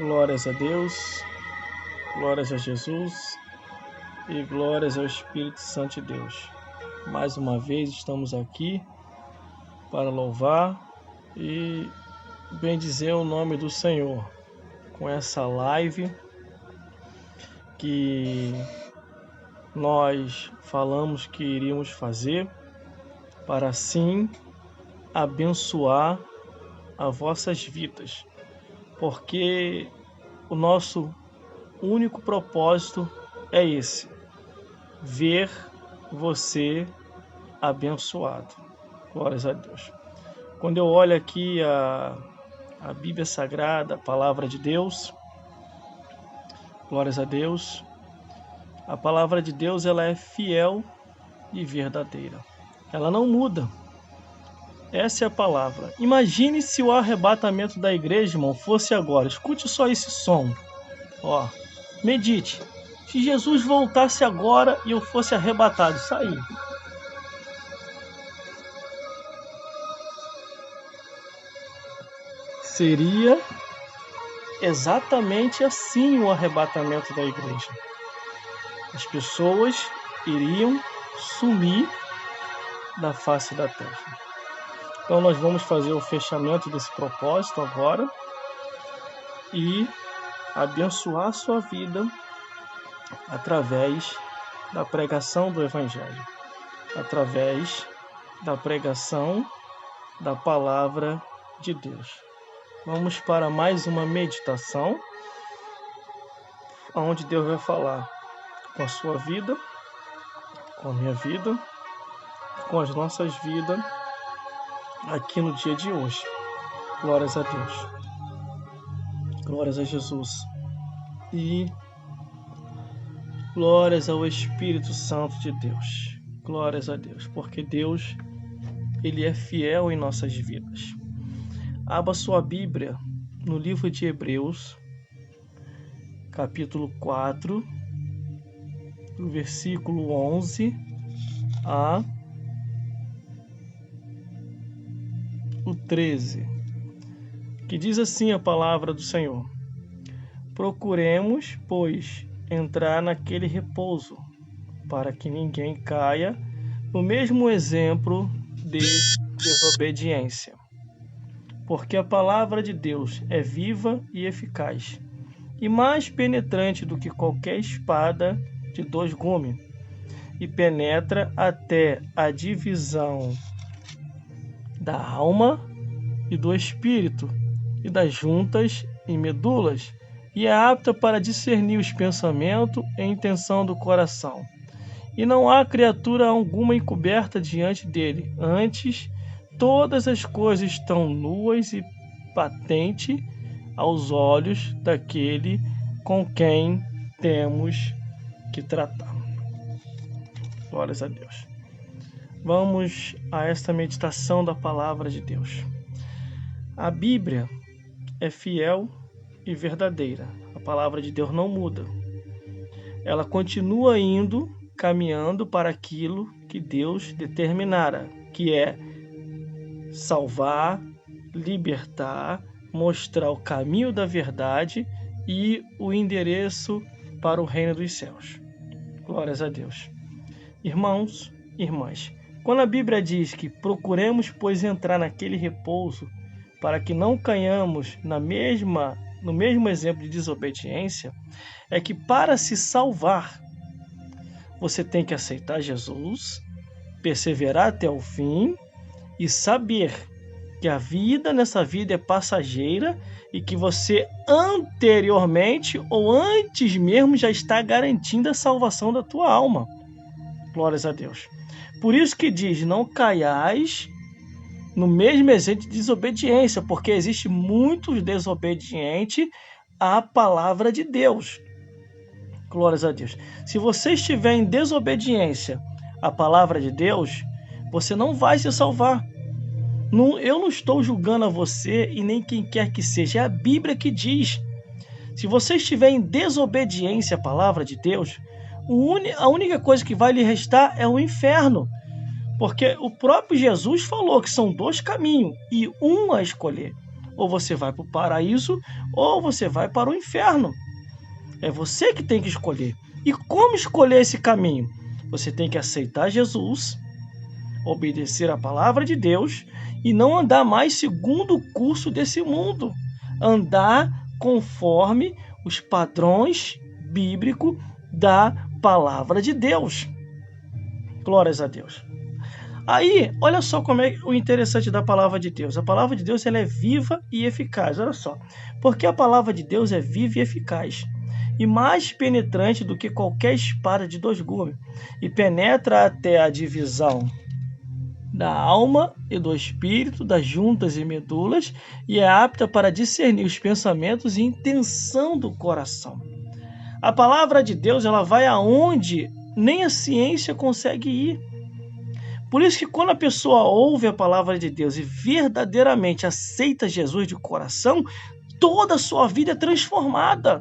Glórias a Deus, glórias a Jesus e glórias ao Espírito Santo de Deus. Mais uma vez estamos aqui para louvar e bendizer o nome do Senhor com essa live que nós falamos que iríamos fazer para assim abençoar as vossas vidas, porque o nosso único propósito é esse: ver você abençoado. Glórias a Deus. Quando eu olho aqui a Bíblia Sagrada, a Palavra de Deus, glórias a Deus, a Palavra de Deus ela é fiel e verdadeira. Ela não muda. Essa é a palavra. Imagine se o arrebatamento da igreja, irmão, fosse agora. Escute só esse som. Ó, medite. Se Jesus voltasse agora e eu fosse arrebatado, sair. Seria exatamente assim o arrebatamento da igreja. As pessoas iriam sumir da face da terra. Então nós vamos fazer o fechamento desse propósito agora e abençoar a sua vida através da pregação do Evangelho, através da pregação da Palavra de Deus. Vamos para mais uma meditação, onde Deus vai falar com a sua vida, com a minha vida, com as nossas vidas, aqui no dia de hoje. Glórias a Deus. Glórias a Jesus. E glórias ao Espírito Santo de Deus. Glórias a Deus, porque Deus, Ele é fiel em nossas vidas. Abra sua Bíblia no livro de Hebreus, capítulo 4, do versículo 11 a o 13, que diz assim a palavra do Senhor: procuremos, pois, entrar naquele repouso, para que ninguém caia no mesmo exemplo de desobediência. Porque a palavra de Deus é viva e eficaz, e mais penetrante do que qualquer espada de dois gumes, e penetra até a divisão da alma e do espírito, e das juntas e medulas, e é apta para discernir os pensamentos e a intenção do coração. E não há criatura alguma encoberta diante dele, antes todas as coisas estão nuas e patentes aos olhos daquele com quem temos que tratar. Glórias a Deus. Vamos a esta meditação da palavra de Deus. A Bíblia é fiel e verdadeira. A palavra de Deus não muda. Ela continua indo, caminhando para aquilo que Deus determinara, que é salvar, libertar, mostrar o caminho da verdade e o endereço para o reino dos céus. Glórias a Deus. Irmãos, irmãs, quando a Bíblia diz que procuremos, pois, entrar naquele repouso para que não caiamos no mesmo exemplo de desobediência, é que para se salvar, você tem que aceitar Jesus, perseverar até o fim e saber que a vida nessa vida é passageira e que você anteriormente ou antes mesmo já está garantindo a salvação da tua alma. Glórias a Deus. Por isso que diz: não caiais no mesmo exemplo de desobediência, porque existe muitos desobedientes à palavra de Deus. Glórias a Deus. Se você estiver em desobediência à palavra de Deus, você não vai se salvar. Eu não estou julgando a você e nem quem quer que seja. É a Bíblia que diz. Se você estiver em desobediência à palavra de Deus, a única coisa que vai lhe restar é o inferno. Porque o próprio Jesus falou que são dois caminhos e um a escolher. ou você vai para o paraíso, ou você vai para o inferno. É você que tem que escolher. E como escolher esse caminho? Você tem que aceitar Jesus, obedecer a palavra de Deus e não andar mais segundo o curso desse mundo. Andar conforme os padrões bíblicos da palavra de Deus. Glórias a Deus. Aí, olha só como é o interessante da palavra de Deus. A palavra de Deus ela é viva e eficaz. Olha só. Porque a palavra de Deus é viva e eficaz, e mais penetrante do que qualquer espada de 2 gumes, e penetra até a divisão da alma e do espírito, das juntas e medulas, e é apta para discernir os pensamentos e intenção do coração. A palavra de Deus ela vai aonde nem a ciência consegue ir. Por isso que quando a pessoa ouve a palavra de Deus e verdadeiramente aceita Jesus de coração, toda a sua vida é transformada,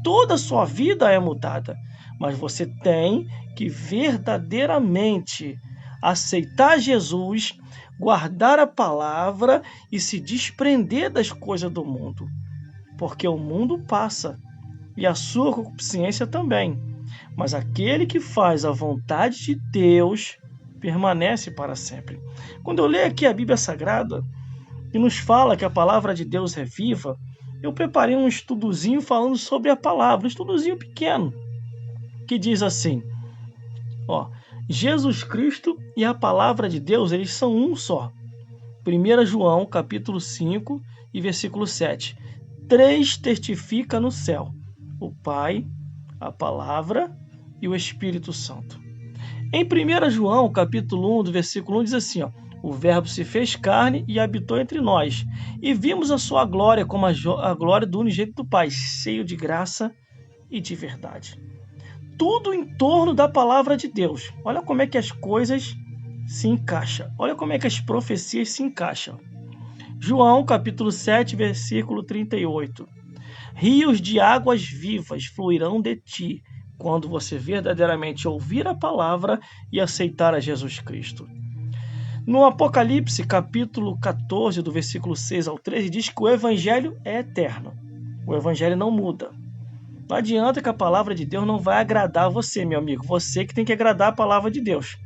toda a sua vida é mudada. Mas você tem que verdadeiramente aceitar Jesus, guardar a palavra e se desprender das coisas do mundo. Porque o mundo passa e a sua consciência também. Mas aquele que faz a vontade de Deus permanece para sempre. Quando eu leio aqui a Bíblia Sagrada e nos fala que a palavra de Deus é viva, eu preparei um estudozinho falando sobre a palavra, um estudozinho pequeno, que diz assim, Jesus Cristo e a palavra de Deus, eles são um só. 1 João, capítulo 5 e versículo 7. 3 testifica no céu, o Pai, a palavra e o Espírito Santo. Em 1 João, capítulo 1, do versículo 1, diz assim, o Verbo se fez carne e habitou entre nós, e vimos a sua glória como a glória do unigênito do Pai, cheio de graça e de verdade. Tudo em torno da palavra de Deus. Olha como é que as coisas se encaixam. Olha como é que as profecias se encaixam. João, capítulo 7, versículo 38. Rios de águas vivas fluirão de ti, quando você verdadeiramente ouvir a palavra e aceitar a Jesus Cristo. No Apocalipse, capítulo 14, do versículo 6 ao 13, diz que o evangelho é eterno. O evangelho não muda. Não adianta que a palavra de Deus não vai agradar você, meu amigo. Você que tem que agradar a palavra de Deus.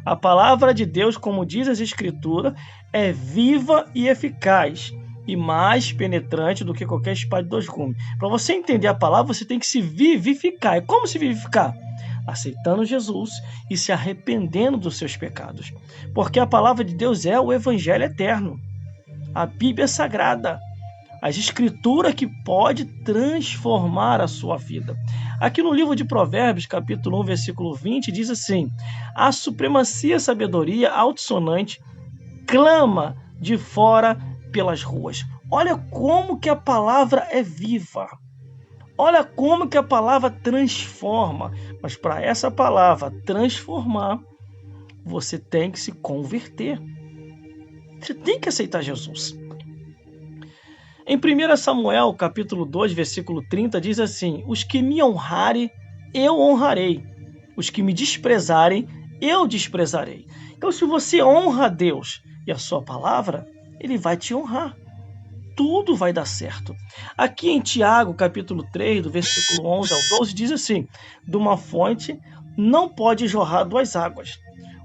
A palavra de Deus, como diz as Escrituras, é viva e eficaz e mais penetrante do que qualquer espada de 2 gumes. Para você entender a palavra, você tem que se vivificar. E como se vivificar? Aceitando Jesus e se arrependendo dos seus pecados. Porque a palavra de Deus é o evangelho eterno. A Bíblia é sagrada. As Escrituras que pode transformar a sua vida. Aqui no livro de Provérbios, capítulo 1, versículo 20, diz assim, a supremacia e sabedoria altissonante clama de fora pelas ruas. Olha como que a palavra é viva. Olha como que a palavra transforma. Mas para essa palavra transformar, você tem que se converter. Você tem que aceitar Jesus. Em 1 Samuel, capítulo 2, versículo 30, diz assim, os que me honrarem, eu honrarei. Os que me desprezarem, eu desprezarei. Então, se você honra a Deus e a sua palavra, Ele vai te honrar. Tudo vai dar certo. Aqui em Tiago, capítulo 3, do versículo 11 ao 12, diz assim, de uma fonte não pode jorrar 2 águas.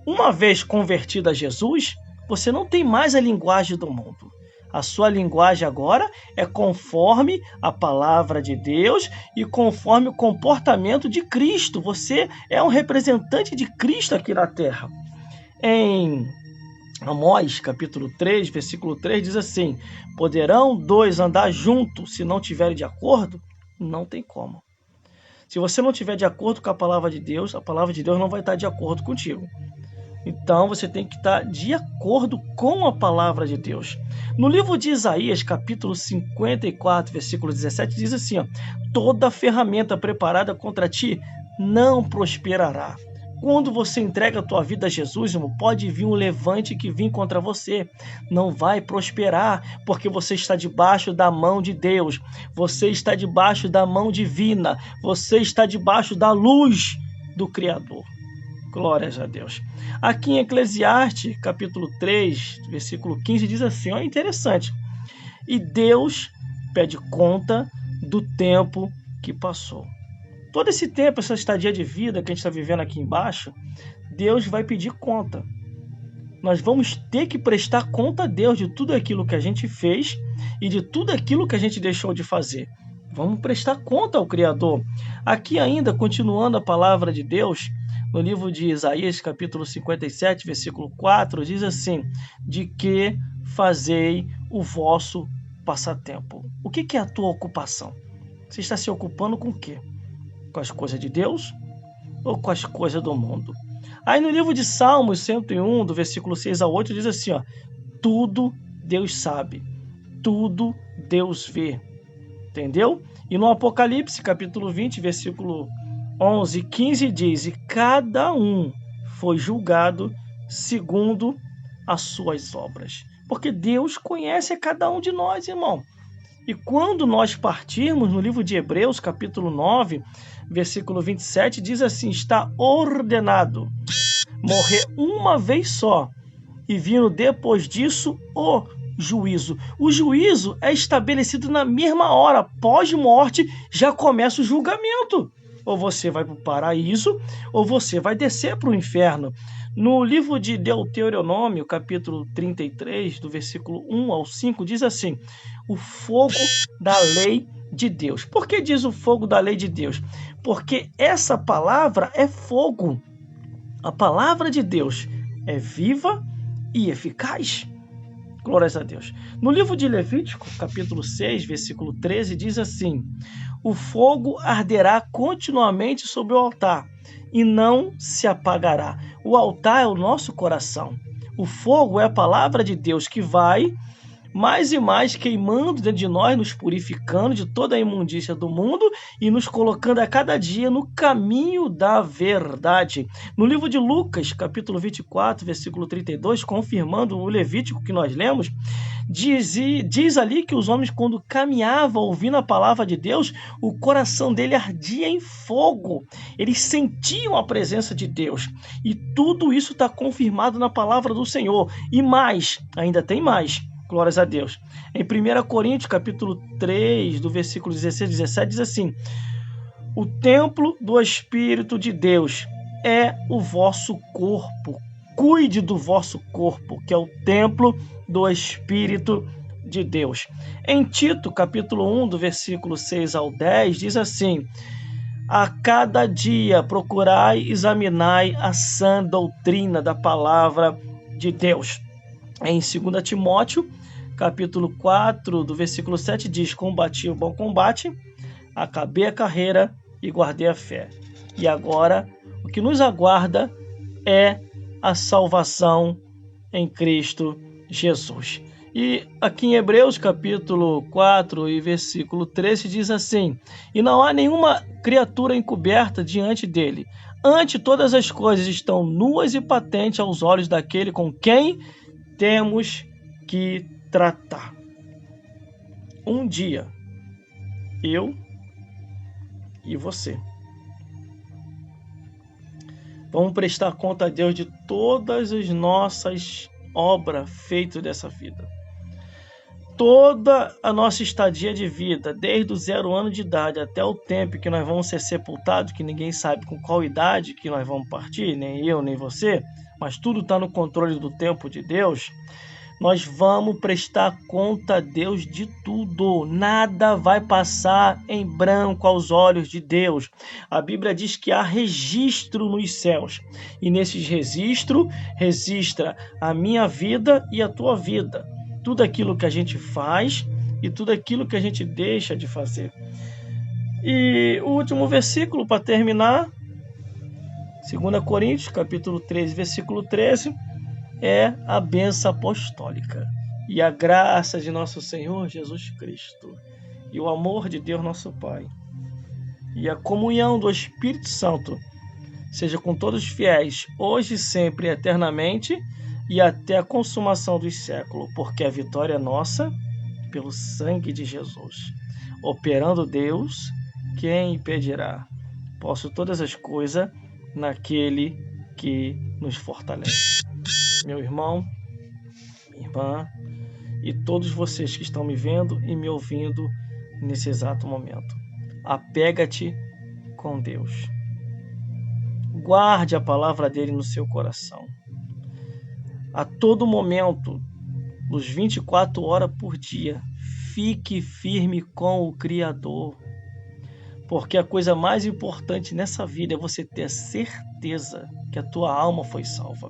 Uma vez convertido a Jesus, você não tem mais a linguagem do mundo. A sua linguagem agora é conforme a palavra de Deus e conforme o comportamento de Cristo. Você é um representante de Cristo aqui na terra. Em Amós, capítulo 3, versículo 3, diz assim, poderão 2 andar juntos se não tiverem de acordo? Não tem como. Se você não tiver de acordo com a palavra de Deus não vai estar de acordo contigo. Então, você tem que estar de acordo com a palavra de Deus. No livro de Isaías, capítulo 54, versículo 17, diz assim, toda ferramenta preparada contra ti não prosperará. Quando você entrega a tua vida a Jesus, irmão, pode vir um levante que vem contra você. Não vai prosperar, porque você está debaixo da mão de Deus. Você está debaixo da mão divina. Você está debaixo da luz do Criador. Glórias a Deus. Aqui em Eclesiastes, capítulo 3, versículo 15, diz assim, interessante. E Deus pede conta do tempo que passou. Todo esse tempo, essa estadia de vida que a gente está vivendo aqui embaixo, Deus vai pedir conta. Nós vamos ter que prestar conta a Deus de tudo aquilo que a gente fez e de tudo aquilo que a gente deixou de fazer. Vamos prestar conta ao Criador. Aqui ainda, continuando a palavra de Deus, no livro de Isaías, capítulo 57, versículo 4, diz assim: de que fazei o vosso passatempo. O que é a tua ocupação? Você está se ocupando com o quê? Com as coisas de Deus ou com as coisas do mundo? Aí no livro de Salmos 101, do versículo 6 a 8, diz assim, ó: tudo Deus sabe, tudo Deus vê. Entendeu? E no Apocalipse, capítulo 20, versículo 11 e 15, diz: e cada um foi julgado segundo as suas obras. Porque Deus conhece a cada um de nós, irmão. E quando nós partirmos, no livro de Hebreus, capítulo 9, versículo 27, diz assim: está ordenado morrer uma vez só, e vindo depois disso o juízo. O juízo é estabelecido na mesma hora, pós-morte já começa o julgamento. Ou você vai para o paraíso, ou você vai descer para o inferno. No livro de Deuteronômio, capítulo 33, do versículo 1 ao 5, diz assim: o fogo da lei de Deus. Por que diz o fogo da lei de Deus? Porque essa palavra é fogo. A palavra de Deus é viva e eficaz. Glórias a Deus. No livro de Levítico, capítulo 6, versículo 13, diz assim: o fogo arderá continuamente sobre o altar e não se apagará. O altar é o nosso coração. O fogo é a palavra de Deus que vai mais e mais queimando dentro de nós, nos purificando de toda a imundícia do mundo e nos colocando a cada dia no caminho da verdade. No livro de Lucas, capítulo 24, versículo 32, confirmando o Levítico que nós lemos, diz ali que os homens, quando caminhavam ouvindo a palavra de Deus, o coração dele ardia em fogo. Eles sentiam a presença de Deus. E tudo isso está confirmado na palavra do Senhor. E mais, ainda tem mais. Glórias a Deus. Em 1 Coríntios, capítulo 3, do versículo 16 e 17, diz assim: o templo do Espírito de Deus é o vosso corpo. Cuide do vosso corpo, que é o templo do Espírito de Deus. Em Tito, capítulo 1, do versículo 6 ao 10, diz assim: a cada dia procurai, examinai a sã doutrina da palavra de Deus. Em 2 Timóteo, capítulo 4, do versículo 7, diz: combati o bom combate, acabei a carreira e guardei a fé. E agora, o que nos aguarda é a salvação em Cristo Jesus. E aqui em Hebreus, capítulo 4 e versículo 13, diz assim: e não há nenhuma criatura encoberta diante dele. Ante todas as coisas estão nuas e patentes aos olhos daquele com quem temos que tratar. Um dia, eu e você vamos prestar conta a Deus de todas as nossas obras feitas dessa vida. Toda a nossa estadia de vida, desde o 0 ano de idade até o tempo que nós vamos ser sepultados, que ninguém sabe com qual idade que nós vamos partir, nem eu, nem você, mas tudo está no controle do tempo de Deus. Nós vamos prestar conta a Deus de tudo. Nada vai passar em branco aos olhos de Deus. A Bíblia diz que há registro nos céus. E nesses registros, registra a minha vida e a tua vida. Tudo aquilo que a gente faz e tudo aquilo que a gente deixa de fazer. E o último versículo para terminar, 2 Coríntios, capítulo 13, versículo 13, é a bênção apostólica. E a graça de nosso Senhor Jesus Cristo, e o amor de Deus nosso Pai, e a comunhão do Espírito Santo, seja com todos os fiéis, hoje, sempre e eternamente, e até a consumação dos séculos, porque a vitória é nossa, pelo sangue de Jesus. Operando Deus, quem impedirá? Posso todas as coisas naquele que nos fortalece. Meu irmão, minha irmã, e todos vocês que estão me vendo e me ouvindo nesse exato momento. Apega-te com Deus. Guarde a palavra dele no seu coração. A todo momento, nos 24 horas por dia, fique firme com o Criador. Porque a coisa mais importante nessa vida é você ter a certeza que a tua alma foi salva.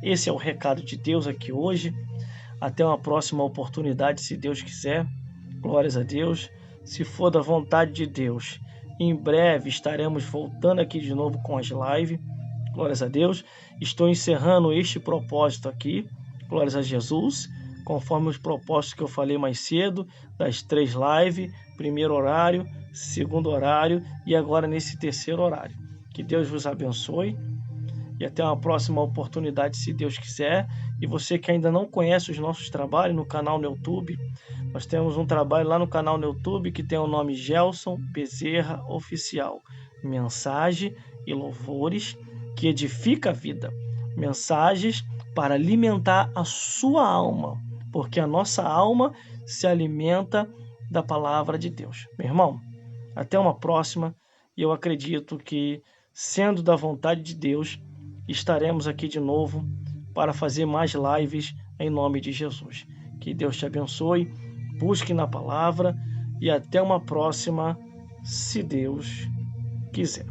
Esse é o recado de Deus aqui hoje. Até uma próxima oportunidade, se Deus quiser. Glórias a Deus. Se for da vontade de Deus, em breve estaremos voltando aqui de novo com as lives. Glórias a Deus. Estou encerrando este propósito aqui. Glórias a Jesus. Conforme os propósitos que eu falei mais cedo, das 3 lives, primeiro horário, segundo horário e agora nesse terceiro horário. Que Deus vos abençoe e até uma próxima oportunidade, se Deus quiser. E você que ainda não conhece os nossos trabalhos no canal no YouTube, nós temos um trabalho lá no canal no YouTube que tem o nome Gelson Bezerra Oficial. Mensagem e louvores que edifica a vida. Mensagens para alimentar a sua alma, porque a nossa alma se alimenta da palavra de Deus. Meu irmão, até uma próxima, e eu acredito que, sendo da vontade de Deus, estaremos aqui de novo para fazer mais lives em nome de Jesus. Que Deus te abençoe, busque na palavra e até uma próxima, se Deus quiser.